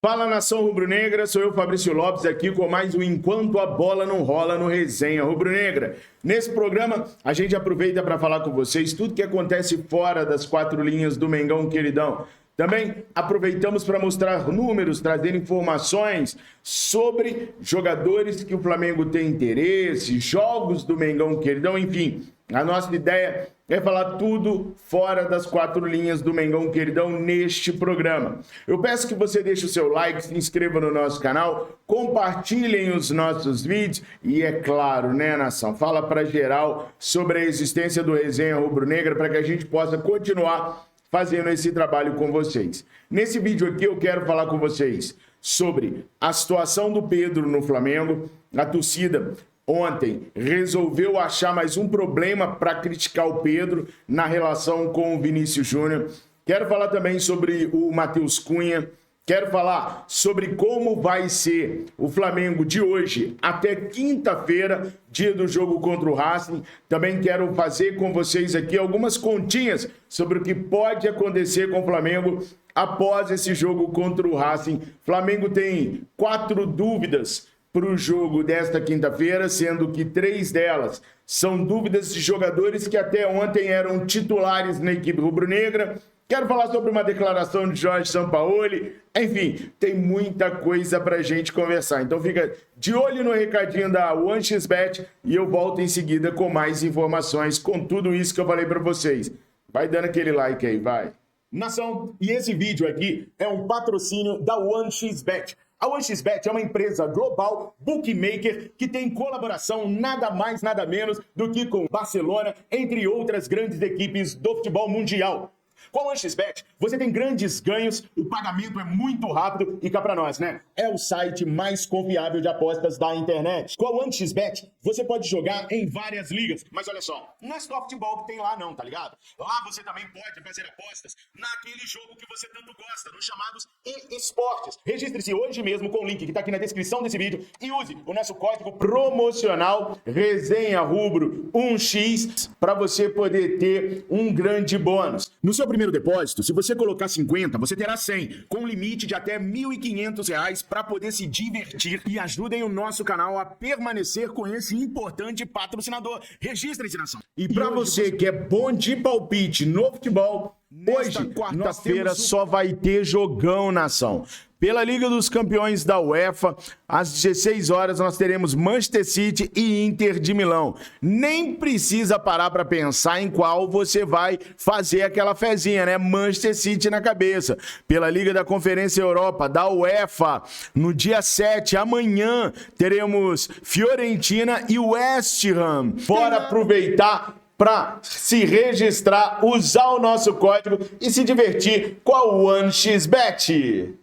Fala, nação rubro-negra, sou eu, Fabrício Lopes, aqui com mais um Enquanto a Bola Não Rola no Resenha Rubro-Negra. Nesse programa, a gente aproveita para falar com vocês tudo que acontece fora das quatro linhas do Mengão queridão. Também aproveitamos para mostrar números, trazer informações sobre jogadores que o Flamengo tem interesse, jogos do Mengão queridão, enfim. A nossa ideia é falar tudo fora das quatro linhas do Mengão queridão neste programa. Eu peço que você deixe o seu like, se inscreva no nosso canal, compartilhem os nossos vídeos e, é claro, né, nação, fala para geral sobre a existência do Resenha Rubro-Negra para que a gente possa continuar fazendo esse trabalho com vocês. Nesse vídeo aqui eu quero falar com vocês sobre a situação do Pedro no Flamengo. A torcida ontem resolveu achar mais um problema para criticar o Pedro na relação com o Vinícius Júnior. Quero falar também sobre o Matheus Cunha. Quero falar sobre como vai ser o Flamengo de hoje até quinta-feira, dia do jogo contra o Racing. Também quero fazer com vocês aqui algumas continhas sobre o que pode acontecer com o Flamengo após esse jogo contra o Racing. Flamengo tem 4 dúvidas para o jogo desta quinta-feira, sendo que 3 delas são dúvidas de jogadores que até ontem eram titulares na equipe rubro-negra. Quero falar sobre uma declaração de Jorge Sampaoli. Enfim, tem muita coisa para a gente conversar. Então fica de olho no recadinho da OneXBet e eu volto em seguida com mais informações, com tudo isso que eu falei para vocês. Vai dando aquele like aí, vai. Nação, e esse vídeo aqui é um patrocínio da OneXBet. A OneXBet é uma empresa global bookmaker que tem colaboração nada mais, nada menos do que com Barcelona, entre outras grandes equipes do futebol mundial. Com a OneXBet, você tem grandes ganhos, o pagamento é muito rápido e cá pra nós, né? É o site mais confiável de apostas da internet. Com a OneXBet, você pode jogar em várias ligas. Mas olha só, não é só futebol que tem lá não, tá ligado? Lá você também pode fazer apostas naquele jogo que você tanto gosta, nos chamados esportes. Registre-se hoje mesmo com o link que tá aqui na descrição desse vídeo e use o nosso código promocional Resenha Rubro 1x para você poder ter um grande bônus. No seu primeiro depósito, se você colocar 50, você terá 100, com limite de até R$ 1.500 para poder se divertir e ajudem o nosso canal a permanecer com esse importante patrocinador. Registre-se, nação. E para você que é bom de palpite no futebol, hoje, quarta-feira, só vai ter jogão, nação. Pela Liga dos Campeões da UEFA, às 16 horas nós teremos Manchester City e Inter de Milão. Nem precisa parar para pensar em qual você vai fazer aquela fezinha, né? Manchester City na cabeça. Pela Liga da Conferência Europa, da UEFA, no dia 7, amanhã, teremos Fiorentina e West Ham. Bora aproveitar para se registrar, usar o nosso código e se divertir com a OneXBet.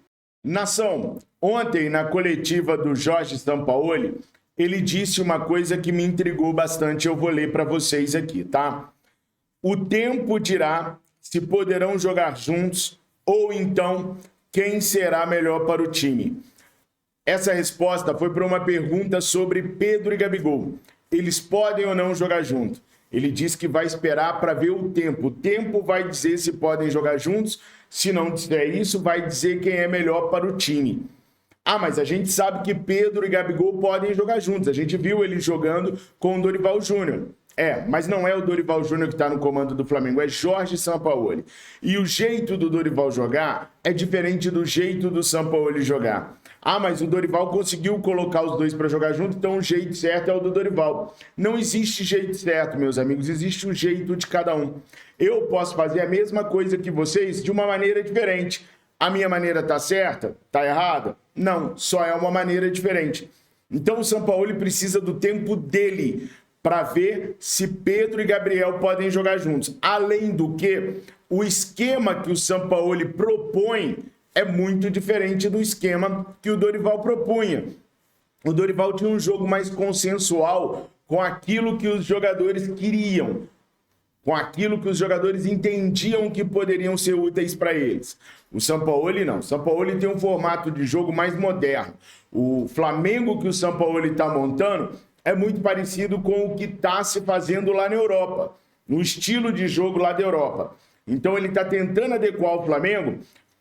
Nação, ontem na coletiva do Jorge Sampaoli, ele disse uma coisa que me intrigou bastante, eu vou ler para vocês aqui, tá? O tempo dirá se poderão jogar juntos ou então quem será melhor para o time. Essa resposta foi para uma pergunta sobre Pedro e Gabigol. Eles podem ou não jogar juntos? Ele disse que vai esperar para ver o tempo. O tempo vai dizer se podem jogar juntos. Se não disser isso, vai dizer quem é melhor para o time. Ah, mas a gente sabe que Pedro e Gabigol podem jogar juntos. A gente viu eles jogando com o Dorival Júnior. Mas não é o Dorival Júnior que está no comando do Flamengo, é Jorge Sampaoli. E o jeito do Dorival jogar é diferente do jeito do Sampaoli jogar. Ah, mas o Dorival conseguiu colocar os dois para jogar junto, então o jeito certo é o do Dorival. Não existe jeito certo, meus amigos, existe um jeito de cada um. Eu posso fazer a mesma coisa que vocês de uma maneira diferente. A minha maneira tá certa? Tá errada? Não, só é uma maneira diferente. Então o Sampaoli precisa do tempo dele para ver se Pedro e Gabriel podem jogar juntos. Além do que, o esquema que o Sampaoli propõe é muito diferente do esquema que o Dorival propunha. O Dorival tinha um jogo mais consensual com aquilo que os jogadores queriam, com aquilo que os jogadores entendiam que poderiam ser úteis para eles. O Sampaoli não. O Sampaoli tem um formato de jogo mais moderno. O Flamengo que o Sampaoli está montando é muito parecido com o que está se fazendo lá na Europa, no estilo de jogo lá da Europa. Então ele está tentando adequar o Flamengo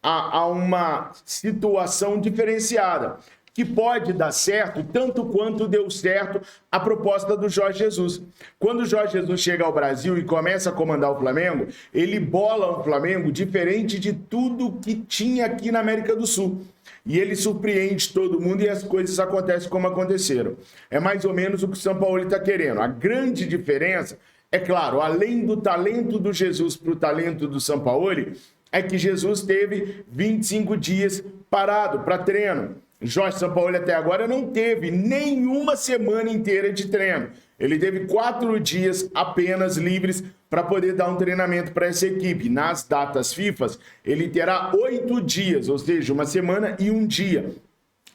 a uma situação diferenciada, que pode dar certo tanto quanto deu certo a proposta do Jorge Jesus. Quando o Jorge Jesus chega ao Brasil e começa a comandar o Flamengo, ele bola um Flamengo diferente de tudo que tinha aqui na América do Sul. E ele surpreende todo mundo e as coisas acontecem como aconteceram. É mais ou menos o que o São Paulo está querendo. A grande diferença, é claro, além do talento do Jesus para o talento do São Paulo, é que Jesus teve 25 dias parado para treino. Jorge Sampaoli até agora não teve nenhuma semana inteira de treino. Ele teve 4 dias apenas livres para poder dar um treinamento para essa equipe. Nas datas FIFA, ele terá 8 dias, ou seja, uma semana e um dia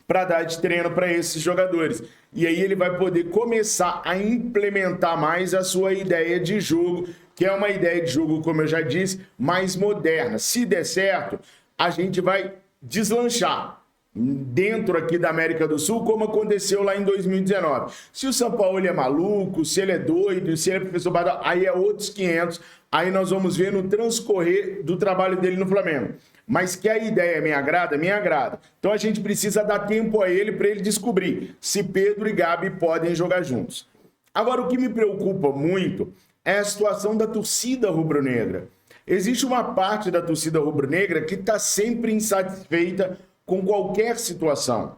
para dar de treino para esses jogadores. E aí ele vai poder começar a implementar mais a sua ideia de jogo, que é uma ideia de jogo, como eu já disse, mais moderna. Se der certo, a gente vai deslanchar dentro aqui da América do Sul, como aconteceu lá em 2019. Se o São Paulo é maluco, se ele é doido, se ele é professor Badal, aí é outros 500, aí nós vamos ver no transcorrer do trabalho dele no Flamengo. Mas que a ideia me agrada, me agrada. Então a gente precisa dar tempo a ele para ele descobrir se Pedro e Gabi podem jogar juntos. Agora, o que me preocupa muito é a situação da torcida rubro-negra. Existe uma parte da torcida rubro-negra que está sempre insatisfeita com qualquer situação.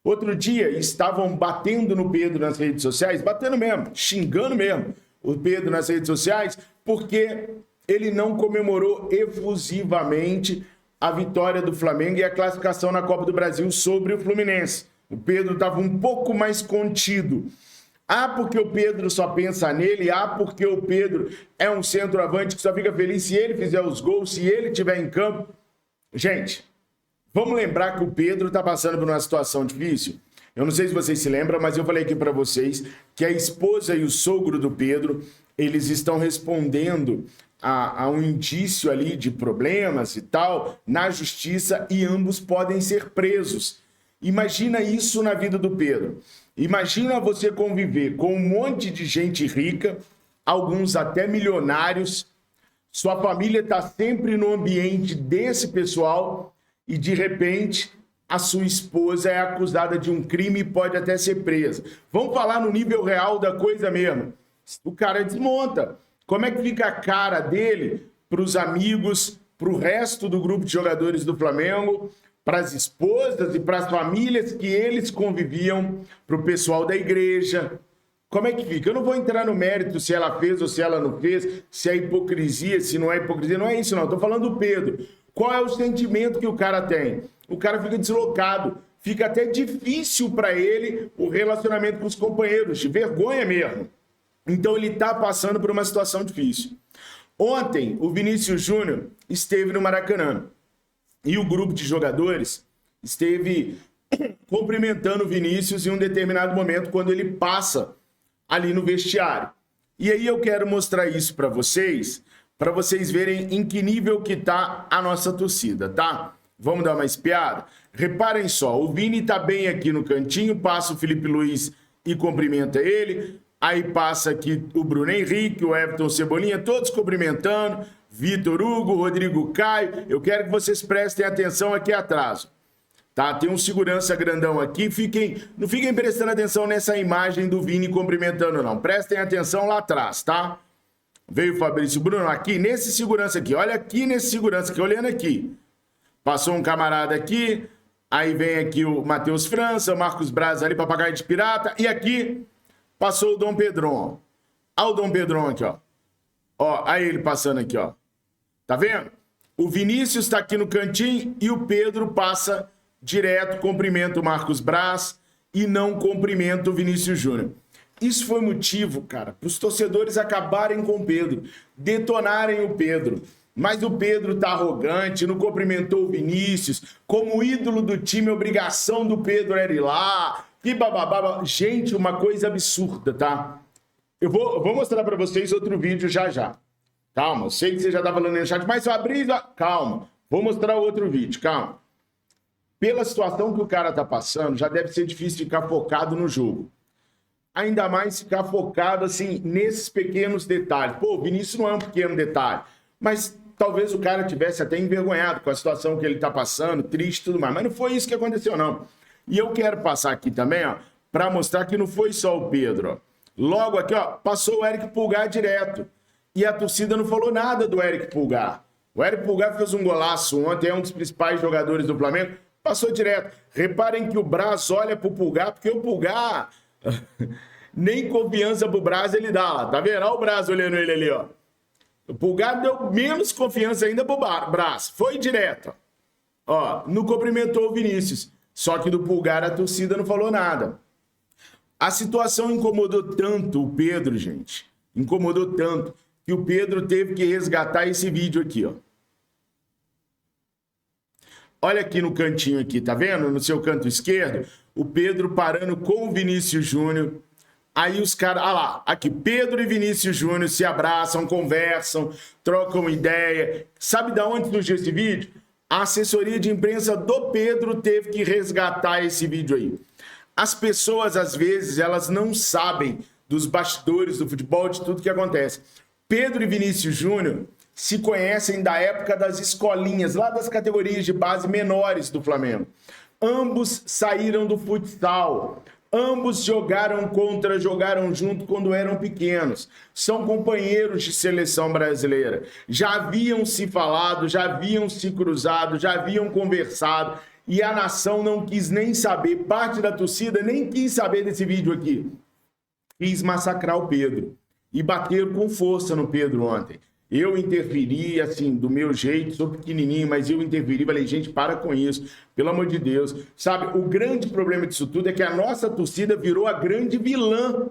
Outro dia estavam batendo no Pedro nas redes sociais, batendo mesmo, xingando mesmo o Pedro nas redes sociais, porque ele não comemorou efusivamente a vitória do Flamengo e a classificação na Copa do Brasil sobre o Fluminense. O Pedro estava um pouco mais contido. Porque o Pedro só pensa nele, porque o Pedro é um centroavante que só fica feliz se ele fizer os gols, se ele estiver em campo. Gente, vamos lembrar que o Pedro está passando por uma situação difícil. Eu não sei se vocês se lembram, mas eu falei aqui para vocês que a esposa e o sogro do Pedro, eles estão respondendo a um indício ali de problemas e tal na justiça e ambos podem ser presos. Imagina isso na vida do Pedro. Imagina você conviver com um monte de gente rica, alguns até milionários, sua família está sempre no ambiente desse pessoal e, de repente, a sua esposa é acusada de um crime e pode até ser presa. Vamos falar no nível real da coisa mesmo. O cara desmonta. Como é que fica a cara dele para os amigos, para o resto do grupo de jogadores do Flamengo, para as esposas e para as famílias que eles conviviam, para o pessoal da igreja? Como é que fica? Eu não vou entrar no mérito se ela fez ou se ela não fez, se é hipocrisia, se não é hipocrisia. Não é isso, não. Estou falando do Pedro. Qual é o sentimento que o cara tem? O cara fica deslocado. Fica até difícil para ele o relacionamento com os companheiros, de vergonha mesmo. Então ele está passando por uma situação difícil. Ontem, o Vinícius Júnior esteve no Maracanã. E o grupo de jogadores esteve cumprimentando o Vinícius em um determinado momento, quando ele passa ali no vestiário. E aí eu quero mostrar isso para vocês verem em que nível que tá a nossa torcida, tá? Vamos dar uma espiada? Reparem só, o Vini tá bem aqui no cantinho, passa o Felipe Luiz e cumprimenta ele. Aí passa aqui o Bruno Henrique, o Everton Cebolinha, todos cumprimentando. Vitor Hugo, Rodrigo Caio. Eu quero que vocês prestem atenção aqui atrás. Tá? Tem um segurança grandão aqui. Não fiquem prestando atenção nessa imagem do Vini cumprimentando, não. Prestem atenção lá atrás, tá? Veio o Fabrício Bruno aqui, nesse segurança aqui. Olha aqui nesse segurança aqui, olhando aqui. Passou um camarada aqui. Aí vem aqui o Matheus França, o Marcos Braz ali, papagaio de pirata. E aqui passou o Dom Pedron. Olha o Dom Pedron aqui, ó. Ó, aí ele passando aqui, ó. Tá vendo? O Vinícius está aqui no cantinho e o Pedro passa direto, cumprimenta o Marcos Braz e não cumprimenta o Vinícius Júnior. Isso foi motivo, cara, para os torcedores acabarem com o Pedro, detonarem o Pedro. Mas o Pedro tá arrogante, não cumprimentou o Vinícius. Como ídolo do time, a obrigação do Pedro era ir lá. E bababá. Gente, uma coisa absurda, tá? Eu vou mostrar para vocês outro vídeo já já. Calma, eu sei que você já tá falando no chat, mas Fabrício, calma. Vou mostrar outro vídeo, calma. Pela situação que o cara tá passando, já deve ser difícil ficar focado no jogo. Ainda mais ficar focado, assim, nesses pequenos detalhes. Pô, o Vinícius não é um pequeno detalhe, mas talvez o cara tivesse até envergonhado com a situação que ele está passando, triste e tudo mais. Mas não foi isso que aconteceu, não. E eu quero passar aqui também, ó, para mostrar que não foi só o Pedro. Ó. Logo aqui, ó, passou o Eric Pulgar direto. E a torcida não falou nada do Eric Pulgar. O Eric Pulgar fez um golaço ontem, é um dos principais jogadores do Flamengo, passou direto. Reparem que o Braz olha pro Pulgar, porque o Pulgar nem confiança pro Braz ele dá lá. Tá vendo? Olha o Braz olhando ele ali, ó. O Pulgar deu menos confiança ainda pro Braz. Foi direto. Ó, não cumprimentou o Vinícius. Só que do Pulgar a torcida não falou nada. A situação incomodou tanto o Pedro, gente. Incomodou tanto que o Pedro teve que resgatar esse vídeo aqui, ó. Olha aqui no cantinho aqui, tá vendo? No seu canto esquerdo, o Pedro parando com o Vinícius Júnior. Aí os caras, olha lá, aqui, Pedro e Vinícius Júnior se abraçam, conversam, trocam ideia. Sabe de onde surgiu esse vídeo? A assessoria de imprensa do Pedro teve que resgatar esse vídeo aí. As pessoas, às vezes, elas não sabem dos bastidores do futebol, de tudo que acontece. Pedro e Vinícius Júnior se conhecem da época das escolinhas, lá das categorias de base menores do Flamengo. Ambos saíram do futsal. Ambos jogaram junto quando eram pequenos. São companheiros de seleção brasileira. Já haviam se falado, já haviam se cruzado, já haviam conversado. E a nação não quis nem saber, parte da torcida nem quis saber desse vídeo aqui. Quis massacrar o Pedro. E bateram com força no Pedro ontem. Eu interferi, assim, do meu jeito, sou pequenininho, mas eu interferi, falei, gente, para com isso, pelo amor de Deus. Sabe, o grande problema disso tudo é que a nossa torcida virou a grande vilã,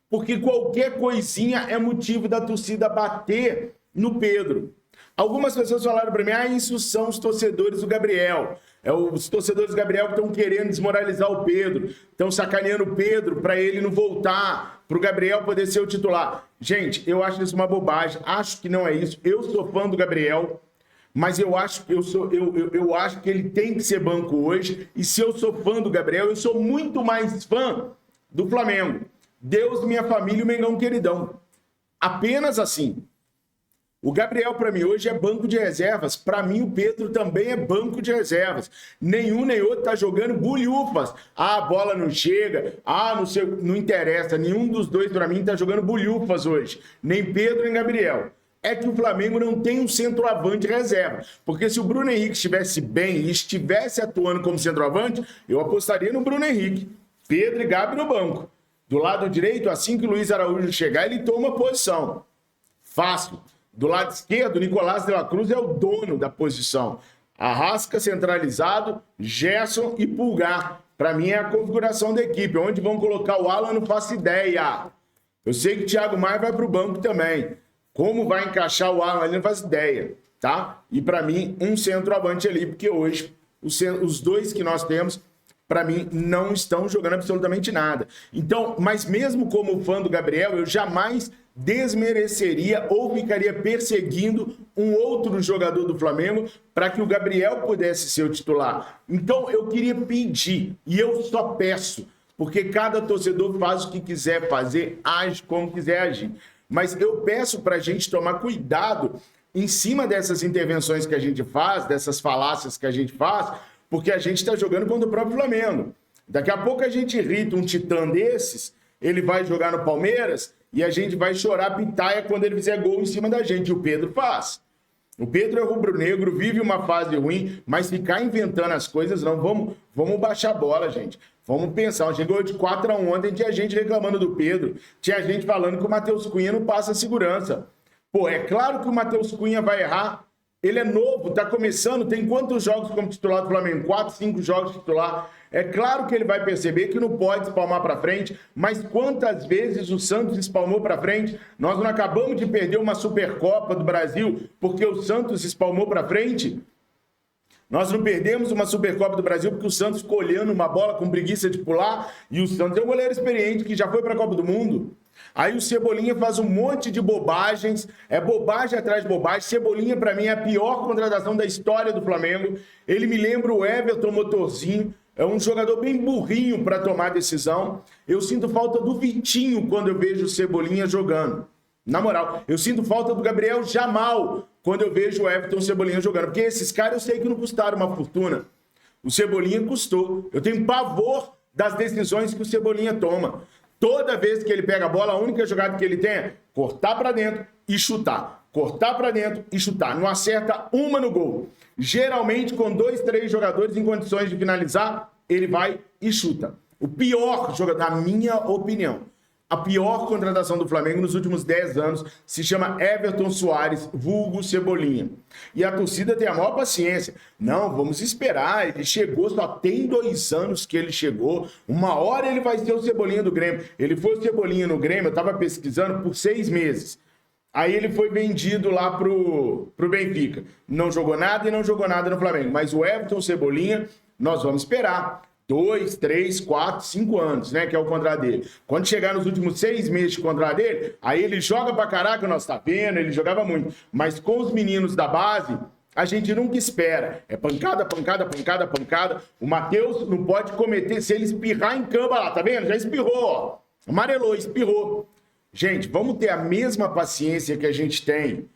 porque qualquer coisinha é motivo da torcida bater no Pedro. Algumas pessoas falaram para mim, isso são os torcedores do Gabriel. É os torcedores do Gabriel que estão querendo desmoralizar o Pedro, estão sacaneando o Pedro para ele não voltar, para o Gabriel poder ser o titular. Gente, eu acho isso uma bobagem, acho que não é isso. Eu sou fã do Gabriel, mas eu acho que ele tem que ser banco hoje. E se eu sou fã do Gabriel, eu sou muito mais fã do Flamengo. Deus, minha família e o Mengão queridão. Apenas assim. O Gabriel, para mim, hoje é banco de reservas. Para mim, o Pedro também é banco de reservas. Nenhum nem outro tá jogando bulhufas. A bola não chega. Não interessa. Nenhum dos dois, para mim, tá jogando bulhufas hoje. Nem Pedro, nem Gabriel. É que o Flamengo não tem um centroavante reserva. Porque se o Bruno Henrique estivesse bem e estivesse atuando como centroavante, eu apostaria no Bruno Henrique. Pedro e Gabi no banco. Do lado direito, assim que o Luiz Araújo chegar, ele toma posição. Fácil. Do lado esquerdo, o Nicolás de la Cruz é o dono da posição. Arrasca centralizado, Gerson e Pulgar. Para mim é a configuração da equipe. Onde vão colocar o Alan, não faço ideia. Eu sei que o Thiago Maia vai para o banco também. Como vai encaixar o Alan ali, não faço ideia. Tá? E para mim, um centroavante ali, porque hoje os dois que nós temos, para mim, não estão jogando absolutamente nada. Então, mas mesmo como fã do Gabriel, eu jamais desmereceria ou ficaria perseguindo um outro jogador do Flamengo para que o Gabriel pudesse ser o titular. Então, eu queria pedir, e eu só peço, porque cada torcedor faz o que quiser fazer, age como quiser agir. Mas eu peço para a gente tomar cuidado em cima dessas intervenções que a gente faz, dessas falácias que a gente faz, porque a gente está jogando contra o próprio Flamengo. Daqui a pouco a gente irrita um titã desses, ele vai jogar no Palmeiras e a gente vai chorar pitaia quando ele fizer gol em cima da gente. E o Pedro faz. O Pedro é rubro-negro, vive uma fase ruim, mas ficar inventando as coisas, não. Vamos baixar a bola, gente. Vamos pensar. A gente ganhou de 4-1 ontem, tinha gente reclamando do Pedro, tinha gente falando que o Matheus Cunha não passa segurança. Pô, é claro que o Matheus Cunha vai errar. Ele é novo, tá começando, tem quantos jogos como titular do Flamengo? 4, 5 jogos de titular. É claro que ele vai perceber que não pode espalmar para frente, mas quantas vezes o Santos espalmou para frente? Nós não acabamos de perder uma Supercopa do Brasil porque o Santos espalmou para frente? Nós não perdemos uma Supercopa do Brasil porque o Santos ficou olhando uma bola com preguiça de pular e o Santos é um goleiro experiente que já foi para a Copa do Mundo. Aí o Cebolinha faz um monte de bobagens, é bobagem atrás de bobagem. Cebolinha, para mim, é a pior contratação da história do Flamengo. Ele me lembra o Everton Motorzinho, é um jogador bem burrinho para tomar decisão. Eu sinto falta do Vitinho quando eu vejo o Cebolinha jogando. Na moral, eu sinto falta do Gabriel Jamal quando eu vejo o Everton Cebolinha jogando. Porque esses caras eu sei que não custaram uma fortuna. O Cebolinha custou. Eu tenho pavor das decisões que o Cebolinha toma. Toda vez que ele pega a bola, a única jogada que ele tem é cortar para dentro e chutar. Cortar para dentro e chutar. Não acerta uma no gol. Geralmente, com 2, 3 jogadores em condições de finalizar, ele vai e chuta. O pior jogador, na minha opinião, a pior contratação do Flamengo nos últimos 10 anos se chama Everton Soares, vulgo Cebolinha. E a torcida tem a maior paciência. Não, vamos esperar, ele chegou, só tem 2 anos que ele chegou. Uma hora ele vai ser o Cebolinha do Grêmio. Ele foi o Cebolinha no Grêmio, eu estava pesquisando, por 6 meses. Aí ele foi vendido lá pro Benfica. Não jogou nada e não jogou nada no Flamengo. Mas o Everton Cebolinha, nós vamos esperar. 2, 3, 4, 5 anos, né? Que é o contrato dele. Quando chegar nos últimos 6 meses de contrato dele, aí ele joga pra caraca, nós tá vendo, ele jogava muito. Mas com os meninos da base, a gente nunca espera. É pancada, pancada, pancada, pancada. O Matheus não pode cometer, se ele espirrar em campo, lá, tá vendo? Já espirrou, ó. Amarelou, espirrou. Gente, vamos ter a mesma paciência que a gente tem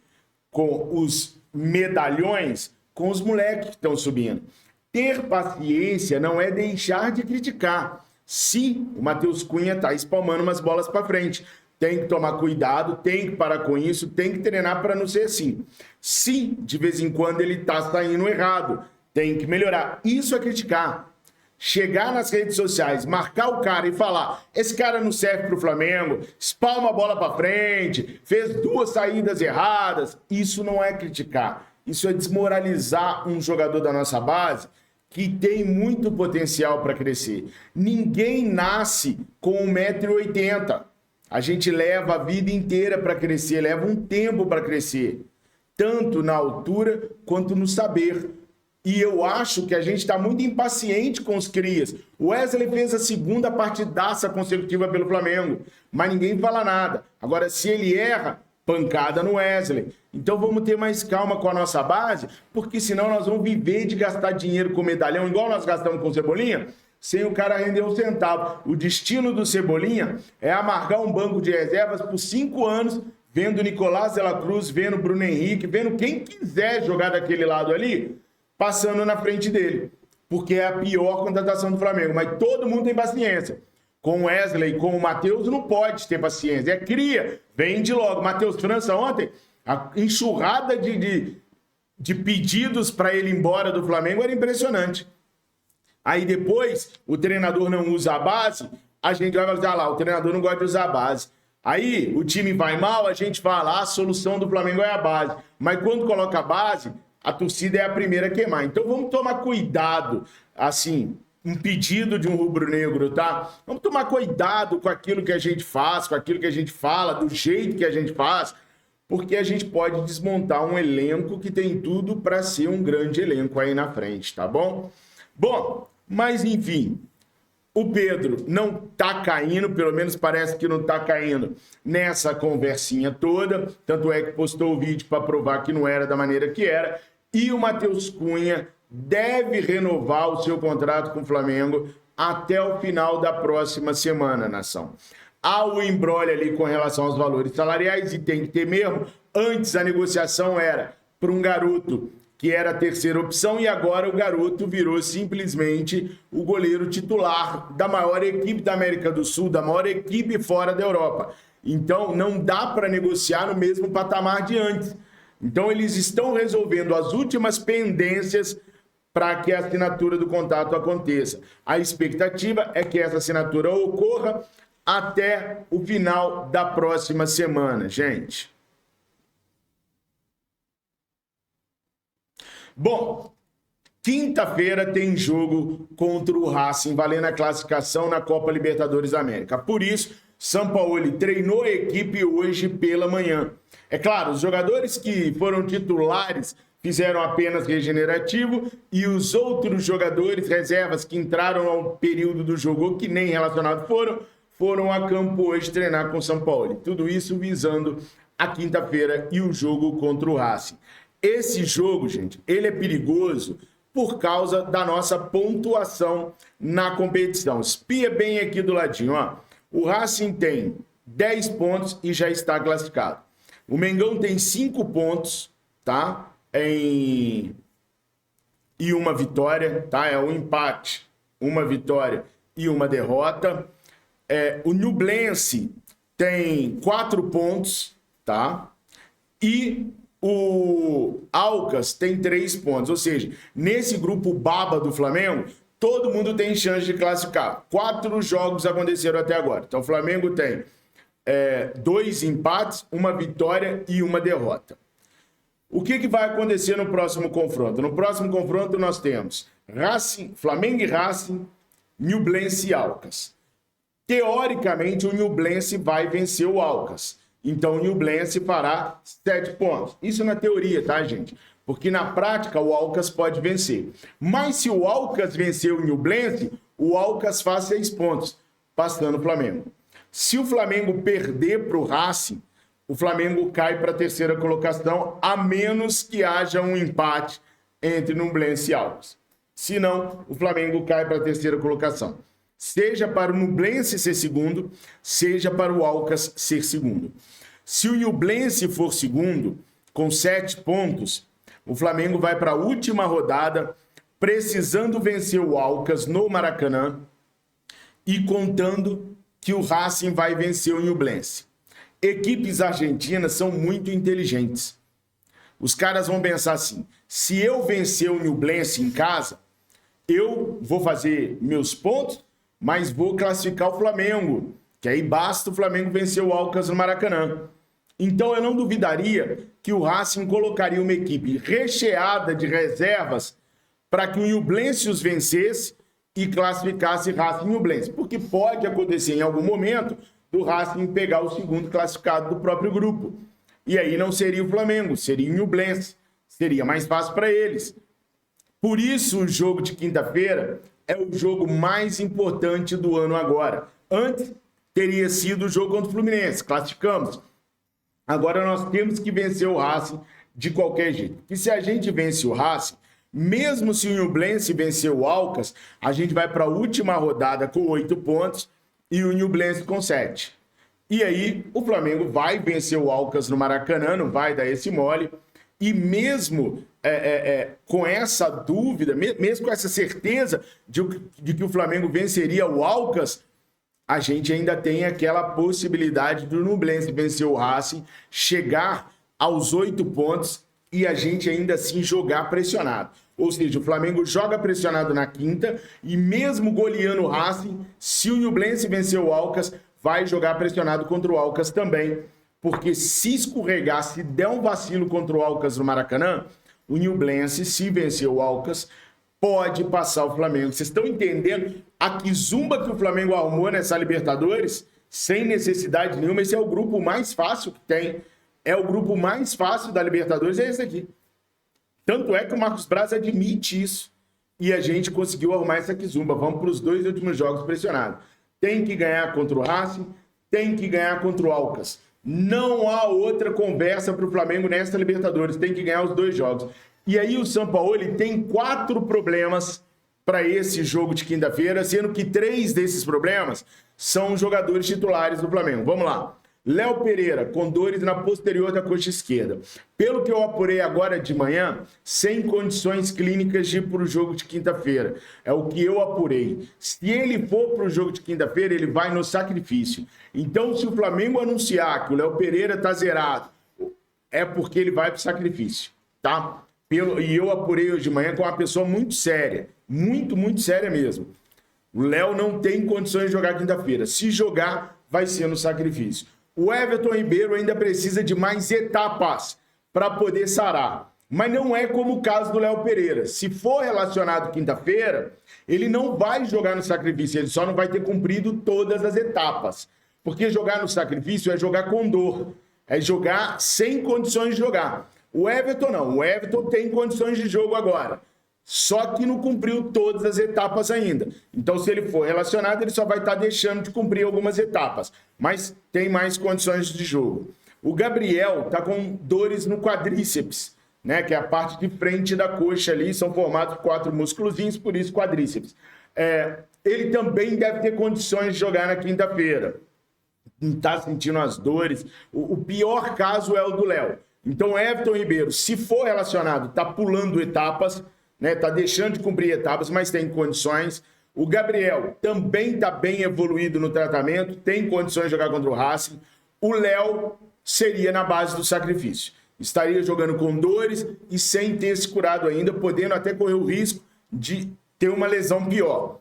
com os medalhões, com os moleques que estão subindo. Ter paciência não é deixar de criticar. Se o Matheus Cunha está espalmando umas bolas para frente, tem que tomar cuidado, tem que parar com isso, tem que treinar para não ser assim. Se de vez em quando ele está saindo errado, tem que melhorar. Isso é criticar. Chegar nas redes sociais, marcar o cara e falar: esse cara não serve para o Flamengo, espalma a bola para frente, fez 2 saídas erradas. Isso não é criticar. Isso é desmoralizar um jogador da nossa base que tem muito potencial para crescer. Ninguém nasce com 1,80 m. A gente leva a vida inteira para crescer, leva um tempo para crescer, tanto na altura quanto no saber. E eu acho que a gente está muito impaciente com os crias. O Wesley fez a 2ª partidaça consecutiva pelo Flamengo, mas ninguém fala nada. Agora, se ele erra, pancada no Wesley. Então vamos ter mais calma com a nossa base, porque senão nós vamos viver de gastar dinheiro com medalhão, igual nós gastamos com Cebolinha, sem o cara render um centavo. O destino do Cebolinha é amargar um banco de reservas por 5 anos, vendo Nicolás de la Cruz, vendo Bruno Henrique, vendo quem quiser jogar daquele lado ali, passando na frente dele. Porque é a pior contratação do Flamengo. Mas todo mundo tem paciência. Com o Wesley, com o Matheus, não pode ter paciência. É cria, vende logo. Matheus França ontem, a enxurrada de pedidos para ele ir embora do Flamengo era impressionante. Aí depois, o treinador não usa a base, a gente vai falar lá, o treinador não gosta de usar a base. Aí o time vai mal, a gente fala, a solução do Flamengo é a base. Mas quando coloca a base, a torcida é a primeira a queimar. Então vamos tomar cuidado, assim, um pedido de um rubro-negro, tá? Vamos tomar cuidado com aquilo que a gente faz, com aquilo que a gente fala, do jeito que a gente faz, porque a gente pode desmontar um elenco que tem tudo para ser um grande elenco aí na frente, tá bom? Bom, mas enfim, o Pedro não tá caindo, pelo menos parece que não tá caindo nessa conversinha toda, tanto é que postou o vídeo para provar que não era da maneira que era, e o Matheus Cunha deve renovar o seu contrato com o Flamengo até o final da próxima semana, nação. Há o embrolho ali com relação aos valores salariais, e tem que ter mesmo. Antes a negociação era para um garoto que era a 3ª opção, e agora o garoto virou simplesmente o goleiro titular da maior equipe da América do Sul, da maior equipe fora da Europa. Então não dá para negociar no mesmo patamar de antes. Então eles estão resolvendo as últimas pendências para que a assinatura do contrato aconteça. A expectativa é que essa assinatura ocorra até o final da próxima semana, gente. Bom, quinta-feira tem jogo contra o Racing, valendo a classificação na Copa Libertadores da América. Por isso, Sampaoli treinou a equipe hoje pela manhã. É claro, os jogadores que foram titulares fizeram apenas regenerativo, e os outros jogadores, reservas, que entraram ao período do jogo que nem relacionados foram a campo hoje treinar com o Sampaoli. Tudo isso visando a quinta-feira e o jogo contra o Racing. Esse jogo, gente, ele é perigoso por causa da nossa pontuação na competição. Espia bem aqui do ladinho, ó. O Racing tem 10 pontos e já está classificado. O Mengão tem 5 pontos, tá? E uma vitória, tá? É um empate, uma vitória e uma derrota. O Nublense tem 4 pontos, tá? E o Alcas tem 3 pontos. Ou seja, nesse grupo baba do Flamengo, todo mundo tem chance de classificar. 4 jogos aconteceram até agora. Então o Flamengo tem 2 empates, uma vitória e uma derrota. O que vai acontecer no próximo confronto? No próximo confronto nós temos Flamengo e Racing, Nublense e Alcas. Teoricamente, o Nublense vai vencer o Alcas. Então, o Nublense fará 7 pontos. Isso na teoria, tá, gente? Porque na prática, o Alcas pode vencer. Mas se o Alcas vencer o Nublense, o Alcas faz 6 pontos, passando o Flamengo. Se o Flamengo perder para o Racing, o Flamengo cai para a 3ª colocação, a menos que haja um empate entre Nublense e Alcas. Se não, o Flamengo cai para a 3ª colocação. Seja para o Nublense ser segundo, seja para o Alcas ser segundo. Se o Nublense for segundo, com 7 pontos, o Flamengo vai para a última rodada, precisando vencer o Alcas no Maracanã e contando que o Racing vai vencer o Nublense. Equipes argentinas são muito inteligentes. Os caras vão pensar assim, se eu vencer o Nublense em casa, eu vou fazer meus pontos, mas vou classificar o Flamengo, que aí basta o Flamengo vencer o Alcas no Maracanã. Então eu não duvidaria que o Racing colocaria uma equipe recheada de reservas para que o Nublense os vencesse e classificasse Racing e Nublense. Porque pode acontecer em algum momento do Racing pegar o segundo classificado do próprio grupo. E aí não seria o Flamengo, seria o Nublense. Seria mais fácil para eles. Por isso o jogo de quinta-feira é o jogo mais importante do ano agora. Antes teria sido o jogo contra o Fluminense, classificamos. Agora nós temos que vencer o Racing de qualquer jeito. E se a gente vence o Racing, mesmo se o Nublense vencer o Alcas, a gente vai para a última rodada com 8 pontos e o Nublense com 7. E aí o Flamengo vai vencer o Alcas no Maracanã, não vai dar esse mole. E mesmo com essa dúvida, mesmo com essa certeza de que o Flamengo venceria o Alcas, a gente ainda tem aquela possibilidade do Nublense vencer o Racing, chegar aos 8 pontos e a gente ainda assim jogar pressionado. Ou seja, o Flamengo joga pressionado na quinta e mesmo goleando o Racing, se o Nublense vencer o Alcas, vai jogar pressionado contra o Alcas também. Porque se escorregar, se der um vacilo contra o Alcas no Maracanã, o Nublense, se vencer o Alcas, pode passar o Flamengo. Vocês estão entendendo a quizumba que o Flamengo arrumou nessa Libertadores? Sem necessidade nenhuma. Esse é o grupo mais fácil que tem. É o grupo mais fácil da Libertadores, é esse aqui. Tanto é que o Marcos Braz admite isso. E a gente conseguiu arrumar essa quizumba. Vamos para os 2 últimos jogos pressionados. Tem que ganhar contra o Racing, tem que ganhar contra o Alcas. Não há outra conversa para o Flamengo nesta Libertadores. Tem que ganhar os 2 jogos. E aí o Sampaoli tem 4 problemas para esse jogo de quinta-feira, sendo que 3 desses problemas são jogadores titulares do Flamengo. Vamos lá. Léo Pereira, com dores na posterior da coxa esquerda. Pelo que eu apurei agora de manhã, sem condições clínicas de ir para o jogo de quinta-feira. É o que eu apurei. Se ele for para o jogo de quinta-feira, ele vai no sacrifício. Então, se o Flamengo anunciar que o Léo Pereira está zerado, é porque ele vai para o sacrifício, tá? E eu apurei hoje de manhã com uma pessoa muito séria. Muito, muito séria mesmo. O Léo não tem condições de jogar quinta-feira. Se jogar, vai ser no sacrifício. O Everton Ribeiro ainda precisa de mais etapas para poder sarar. Mas não é como o caso do Léo Pereira. Se for relacionado quinta-feira, ele não vai jogar no sacrifício. Ele só não vai ter cumprido todas as etapas. Porque jogar no sacrifício é jogar com dor. É jogar sem condições de jogar. O Everton não. O Everton tem condições de jogo agora. Só que não cumpriu todas as etapas ainda. Então, se ele for relacionado, ele só vai estar deixando de cumprir algumas etapas. Mas tem mais condições de jogo. O Gabriel está com dores no quadríceps, né? Que é a parte de frente da coxa ali. São formados 4 músculozinhos, por isso quadríceps. Ele também deve ter condições de jogar na quinta-feira. está sentindo as dores. O pior caso é o do Léo. Então, Everton Ribeiro, se for relacionado, está pulando etapas, né? Está deixando de cumprir etapas, mas tem condições. O Gabriel também está bem evoluído no tratamento, tem condições de jogar contra o Racing. O Léo seria na base do sacrifício. Estaria jogando com dores e sem ter se curado ainda, podendo até correr o risco de ter uma lesão pior.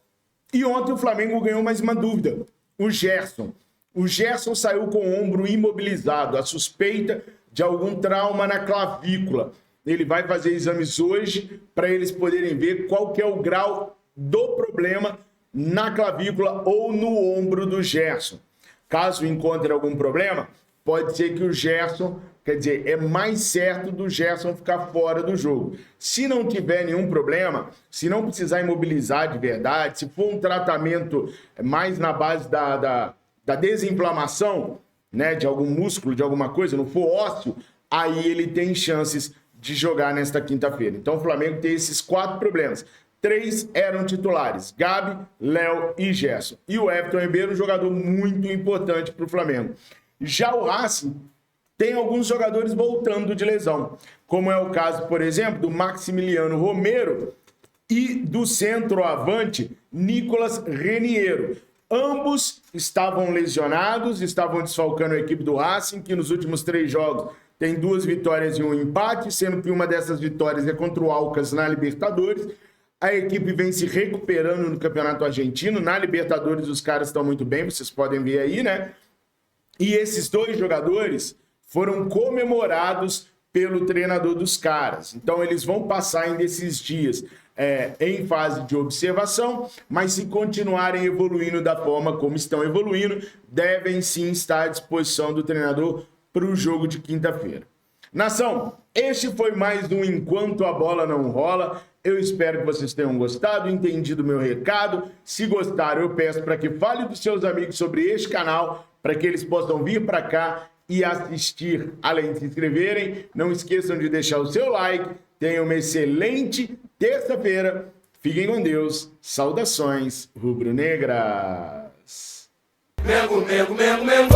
E ontem o Flamengo ganhou mais uma dúvida. O Gerson. O Gerson saiu com o ombro imobilizado, a suspeita de algum trauma na clavícula. Ele vai fazer exames hoje para eles poderem ver qual que é o grau do problema na clavícula ou no ombro do Gerson. Caso encontre algum problema, pode ser que o Gerson, quer dizer, é mais certo do Gerson ficar fora do jogo. Se não tiver nenhum problema, se não precisar imobilizar de verdade, se for um tratamento mais na base da desinflamação, né, de algum músculo, de alguma coisa, não for ósseo, aí ele tem chances de jogar nesta quinta-feira. Então o Flamengo tem esses 4 problemas. 3 eram titulares, Gabi, Léo e Gerson. E o Everton Ribeiro, um jogador muito importante para o Flamengo. Já o Racing tem alguns jogadores voltando de lesão, como é o caso, por exemplo, do Maximiliano Romero e do centroavante Nicolas Reniero. Ambos estavam lesionados, estavam desfalcando a equipe do Racing, que nos últimos 3 jogos tem 2 vitórias e um empate, sendo que uma dessas vitórias é contra o Alcas na Libertadores. A equipe vem se recuperando no Campeonato Argentino. Na Libertadores os caras estão muito bem, vocês podem ver aí, né? E esses 2 jogadores foram comemorados pelo treinador dos caras. Então eles vão passar ainda esses dias em fase de observação, mas se continuarem evoluindo da forma como estão evoluindo, devem sim estar à disposição do treinador para o jogo de quinta-feira. Nação, este foi mais um Enquanto a Bola Não Rola. Eu espero que vocês tenham gostado, entendido o meu recado. Se gostaram, eu peço para que fale dos seus amigos sobre este canal, para que eles possam vir para cá e assistir, além de se inscreverem. Não esqueçam de deixar o seu like. Tenham uma excelente terça-feira. Fiquem com Deus. Saudações rubro-negras. Mengo, mengo, mengo, mengo.